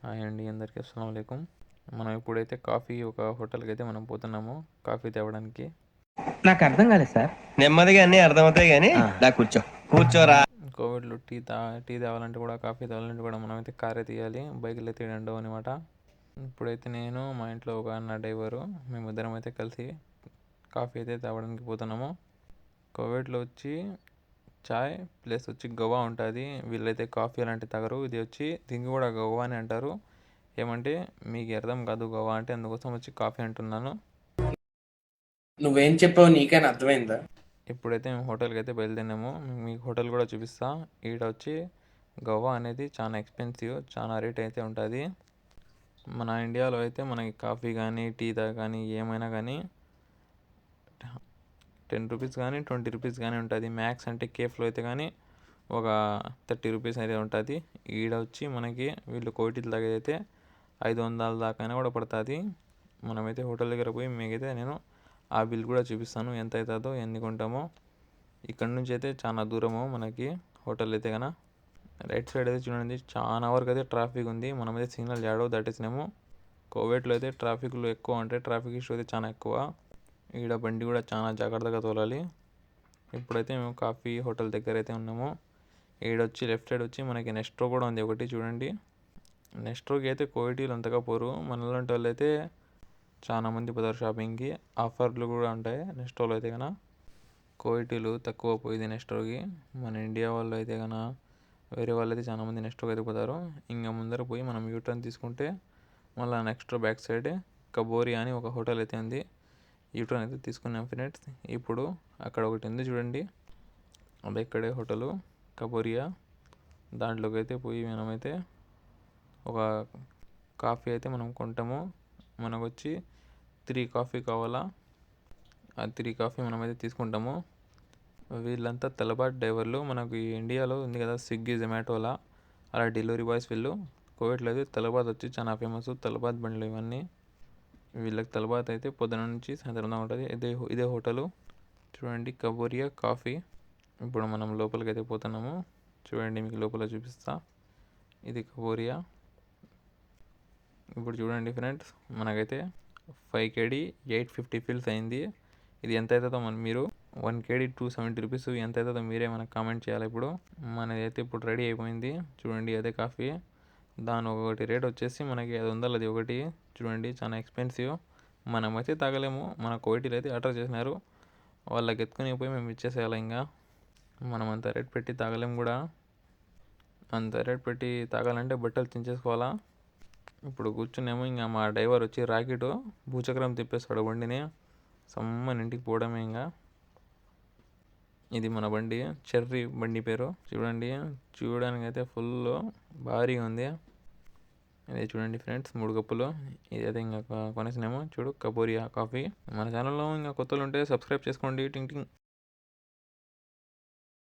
Hi అండి, అందరికీ అస్సలాము అలైకుం. మనం ఇప్పుడైతే కాఫీ ఒక హోటల్కి అయితే మనం పోతున్నాము కాఫీ తేవడానికి. నాకు అర్థం కాలేదు సార్. నెమ్మదిగా అన్నీ అర్థమవుతాయి కానీ దా కూర్చోరా. కోవిడ్లో టీ తేవాలంటే కూడా కాఫీ తేవాలంటే కూడా మనం అయితే కారే తీయాలి, బైకులు అయితే ఉండవు అనమాట. ఇప్పుడైతే నేను మా ఇంట్లో ఒక అన్న డ్రైవరు మేమిద్దరం అయితే కలిసి కాఫీ అయితే తేవడానికి పోతున్నాము. కోవిడ్లో వచ్చి చాయ్ ప్లస్ వచ్చి గవా ఉంటుంది. వీళ్ళైతే కాఫీ అలాంటివి తాగరు. ఇది వచ్చి దీనికి కూడా గవా అని అంటారు. ఏమంటే మీకు అర్థం కాదు గవా అంటే, అందుకోసం వచ్చి కాఫీ అంటున్నాను. నువ్వేం చెప్పావు నీకైనా అర్థమైందా? ఇప్పుడైతే మేము హోటల్కి అయితే బయలుదేరినాము. మీకు హోటల్ కూడా చూపిస్తా. ఈడ వచ్చి గవా అనేది చాలా ఎక్స్పెన్సివ్, చాలా రేట్ అయితే ఉంటుంది. మన ఇండియాలో అయితే మనకి కాఫీ కానీ టీ కానీ ఏమైనా కానీ 10 రూపీస్ కానీ 20 రూపీస్ కానీ ఉంటుంది. మ్యాక్స్ అంటే కేఫ్లో అయితే కానీ ఒక 30 రూపీస్ అయితే ఉంటుంది. ఈడ వచ్చి మనకి వీళ్ళు కోటిల దాకా అయితే 500 దాకా కూడా పడుతుంది. మనమైతే హోటల్ దగ్గర పోయి మీకైతే నేను ఆ బిల్ కూడా చూపిస్తాను, ఎంత అవుతుందో ఎన్ని కొంటామో. ఇక్కడ నుంచి అయితే చాలా దూరము మనకి హోటల్ అయితే కన్నా. రైట్ సైడ్ అయితే చూడండి, చాలా వరకు అయితే ట్రాఫిక్ ఉంది. మనమైతే సిగ్నల్ జాడో దాటేసినాము. కోవిడ్లో అయితే ట్రాఫిక్లు ఎక్కువ ఉంటాయి, ట్రాఫిక్ ఇష్యూ అయితే చాలా ఎక్కువ. ఈడ బండి కూడా చాలా జాగ్రత్తగా తోలాలి. ఇప్పుడైతే మేము కాఫీ హోటల్ దగ్గర అయితే ఉన్నాము. ఈడొచ్చి లెఫ్ట్ సైడ్ వచ్చి మనకి నెస్ట్రో కూడా ఉంది ఒకటి చూడండి. నెస్ట్రోకి అయితే కోవిటీలు అంతగా పోరు, మనలాంటి వాళ్ళు అయితే చాలా మంది పోతారు షాపింగ్కి. ఆఫర్లు కూడా ఉంటాయి నెస్ట్రోలో అయితే కన్నా. కోవిటీలు తక్కువ పోయింది నెస్ట్రోకి. మన ఇండియా వాళ్ళు అయితే కన్నా వేరే వాళ్ళు అయితే చాలా మంది నెస్ట్రోకి అయితే పోతారు. ఇంకా ముందర పోయి మనం యూటర్న్ తీసుకుంటే మళ్ళీ నెక్స్ట్ బ్యాక్ సైడ్ కబోరియా అని ఒక హోటల్ అయితే ఉంది. యూటర్న్ అయితే తీసుకున్నాం ఫ్రెండ్స్. ఇప్పుడు అక్కడ ఒకటి ఉంది చూడండి, అది ఇక్కడే హోటలు కబోరియా. దాంట్లోకి అయితే పోయి మనమైతే ఒక కాఫీ అయితే మనం కొంటాము. మనకు వచ్చి 3 కాఫీ కావాలా, ఆ 3 కాఫీ మనమైతే తీసుకుంటాము. వీళ్ళంతా తలబాటు డ్రైవర్లు. మనకు ఇండియాలో ఉంది కదా స్విగ్గీ జొమాటోలా, అలా డెలివరీ బాయ్స్ వీళ్ళు. కోవిడ్లో అయితే తలబాత్ వచ్చి చాలా ఫేమస్, తలబాత్ బండ్లు ఇవన్నీ. వీళ్ళకి తలబాత్ అయితే పొద్దున నుంచి సాయంత్రం దాకా ఉంటుంది. ఇదే హోటలు చూడండి, కబోరియా కాఫీ. ఇప్పుడు మనం లోపలికి అయితే పోతున్నాము. చూడండి, మీకు లోపల చూపిస్తా. ఇది కబోరియా. ఇప్పుడు చూడండి ఫ్రెండ్స్, మనకైతే 5 KD 850 ఫిల్స్ అయింది. ఇది ఎంత అవుతుందో మీరు 1 KD 270 రూపీస్ ఎంత అవుతుందో మీరే మనకు కామెంట్ చేయాలి. ఇప్పుడు మనది అయితే ఇప్పుడు రెడీ అయిపోయింది. చూడండి, అదే కాఫీ. దాని ఒకటి రేట్ వచ్చేసి మనకి 500. అది ఒకటి చూడండి, చాలా ఎక్స్పెన్సివ్. మనమైతే తాగలేము, మన కోవిటీలు అయితే ఆర్డర్ చేసినారు, వాళ్ళకి ఎత్తుకుని పోయి మేము ఇచ్చేసేయాలి. ఇంకా మనం అంత రేట్ పెట్టి తాగలేము కూడా. అంత రేట్ పెట్టి తాగాలంటే బట్టలు చించేసుకోవాలా. ఇప్పుడు కూర్చున్నాము. ఇంకా మా డ్రైవర్ వచ్చి రాకెట్ భూచక్రం తిప్పేస్తాడు బండిని. సమ్మని ఇంటికి పోవడమే. ఇంకా ఇది మన బండి, చెర్రీ బండి పేరు. చూడండి, చూడడానికి అయితే ఫుల్ భారీగా ఉంది. ఇదే చూడండి ఫ్రెండ్స్, 3 కప్పులు. ఇది అయితే ఇంకా కొనేసినాము. చూడు, కబోరియా కాఫీ. మన ఛానల్లో ఇంకా కొత్తలు ఉంటే సబ్స్క్రైబ్ చేసుకోండి. టింగ్ టింగ్.